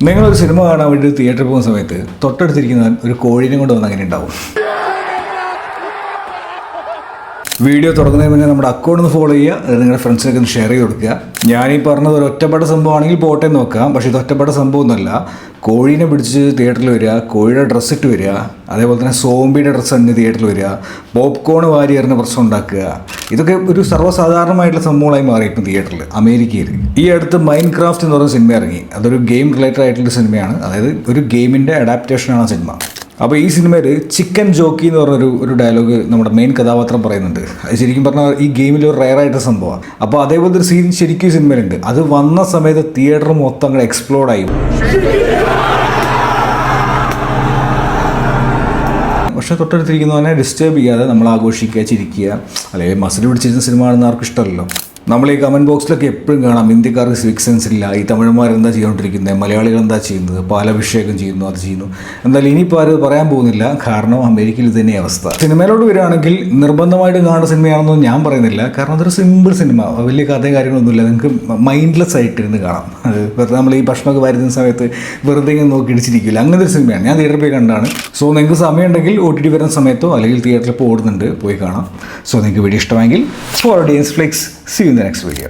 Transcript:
നിങ്ങളൊരു സിനിമ കാണാൻ വേണ്ടി തിയേറ്ററിൽ പോകുന്ന സമയത്ത് തൊട്ടടുത്തിരിക്കുന്നവൻ ഒരു കോഴീനെ കൊണ്ട് വന്ന് അങ്ങനെ ഉണ്ടാവും. വീഡിയോ തുടങ്ങുന്നതിന് മുന്നേ നമ്മുടെ അക്കൗണ്ട് ഒന്ന് ഫോളോ ചെയ്യുക, അത് നിങ്ങളുടെ ഫ്രണ്ട്സിനൊക്കെ ഒന്ന് ഷെയർ ചെയ്ത് കൊടുക്കുക. ഞാനീ പറഞ്ഞത് ഒരു ഒറ്റപ്പെട്ട സംഭവമാണെങ്കിൽ പോട്ടെ നോക്കാം, പക്ഷേ ഇത് ഒറ്റപ്പെട്ട സംഭവമൊന്നുമല്ല. കോഴീനെ പിടിച്ച് തിയേറ്ററിൽ വരിക, കോഴിയുടെ ഡ്രസ്സ് ഇട്ട് വരിക, അതേപോലെ തന്നെ സോംബിയുടെ ഡ്രസ്സ് അണിഞ്ഞ് തിയേറ്ററിൽ വരിക, പോപ്കോൺ വാരി എറിഞ്ഞ പ്രശ്നം ഉണ്ടാക്കുക, ഇതൊക്കെ ഒരു സർവ്വസാധാരണമായിട്ടുള്ള സംഭവങ്ങളായി മാറി ഇപ്പം തിയേറ്ററിൽ അമേരിക്കയിൽ. ഈ അടുത്ത് മൈൻഡ് ക്രാഫ്റ്റ് എന്ന് പറയുന്ന സിനിമ ഇറങ്ങി. അതൊരു ഗെയിം റിലേറ്റഡ് ആയിട്ടുള്ള സിനിമയാണ്, അതായത് ഒരു ഗെയിമിൻ്റെ അഡാപ്റ്റേഷനാണ് സിനിമ. അപ്പോൾ ഈ സിനിമയിൽ ചിക്കൻ ജോക്കി എന്ന് പറഞ്ഞൊരു ഡയലോഗ് നമ്മുടെ മെയിൻ കഥാപാത്രം പറയുന്നുണ്ട്. അത് ശരിക്കും പറഞ്ഞാൽ ഈ ഗെയിമിൽ ഒരു റയറായിട്ട് സംഭവമാണ്. അപ്പോൾ അതേപോലത്തെ ഒരു സീൻ ശരിക്കും ഈ സിനിമയിലുണ്ട്. അത് വന്ന സമയത്ത് തിയേറ്റർ മൊത്തം അങ്ങോട്ട് എക്സ്പ്ലോഡായി. പക്ഷേ തൊട്ടടുത്തിരിക്കുന്നവനെ ഡിസ്റ്റർബ് ചെയ്യാതെ നമ്മൾ ആഘോഷിക്കുക, ചിരിക്കുക, അല്ലെങ്കിൽ മസിൽ പിടിച്ചിരുന്ന സിനിമ കാണുന്ന ആർക്കും ഇഷ്ടമല്ലല്ലോ. നമ്മൾ ഈ കമൻറ്റ് ബോക്സിലൊക്കെ എപ്പോഴും കാണാം ഇന്ത്യക്കാർക്ക് സിവിക് സെൻസ് ഇല്ല, ഈ തമിഴന്മാരെന്താ ചെയ്തുകൊണ്ടിരിക്കുന്നത്, മലയാളികൾ എന്താ ചെയ്യുന്നത്, പാലഭിഷേകം ചെയ്യുന്നു, അത് ചെയ്യുന്നു. എന്തായാലും ഇനിയിപ്പോൾ ആരും പറയാൻ പോകുന്നില്ല, കാരണം അമേരിക്കയിൽ ഇത് തന്നെ അവസ്ഥ. സിനിമയിലോട്ട് വരികയാണെങ്കിൽ നിർബന്ധമായിട്ട് കാണുന്ന സിനിമയാണെന്നൊന്നും ഞാൻ പറയുന്നില്ല, കാരണം അതൊരു സിമ്പിൾ സിനിമ, വലിയ കഥയും കാര്യങ്ങളൊന്നുമില്ല, നിങ്ങൾക്ക് മൈൻഡ്ലെസ് ആയിട്ട് ഇരുന്ന് കാണാം. അത് വെറുതെ നമ്മൾ ഈ ഭക്ഷണമൊക്കെ വരുന്ന സമയത്ത് വെറുതെ നോക്കി ഇടിച്ചിരിക്കില്ല, അങ്ങനത്തെ ഒരു സിനിമയാണ്. ഞാൻ തിയേറ്ററിൽ പോയി കണ്ടാണ്. സോ നിങ്ങൾക്ക് സമയമുണ്ടെങ്കിൽ OTT വരുന്ന സമയത്തോ അല്ലെങ്കിൽ തിയേറ്ററിൽ ഇപ്പോൾ ഓടുന്നുണ്ട്, പോയി കാണാം. സോ നിങ്ങൾക്ക് വീഡിയോ ഇഷ്ടമെങ്കിൽ four days flicks. See you in the next video.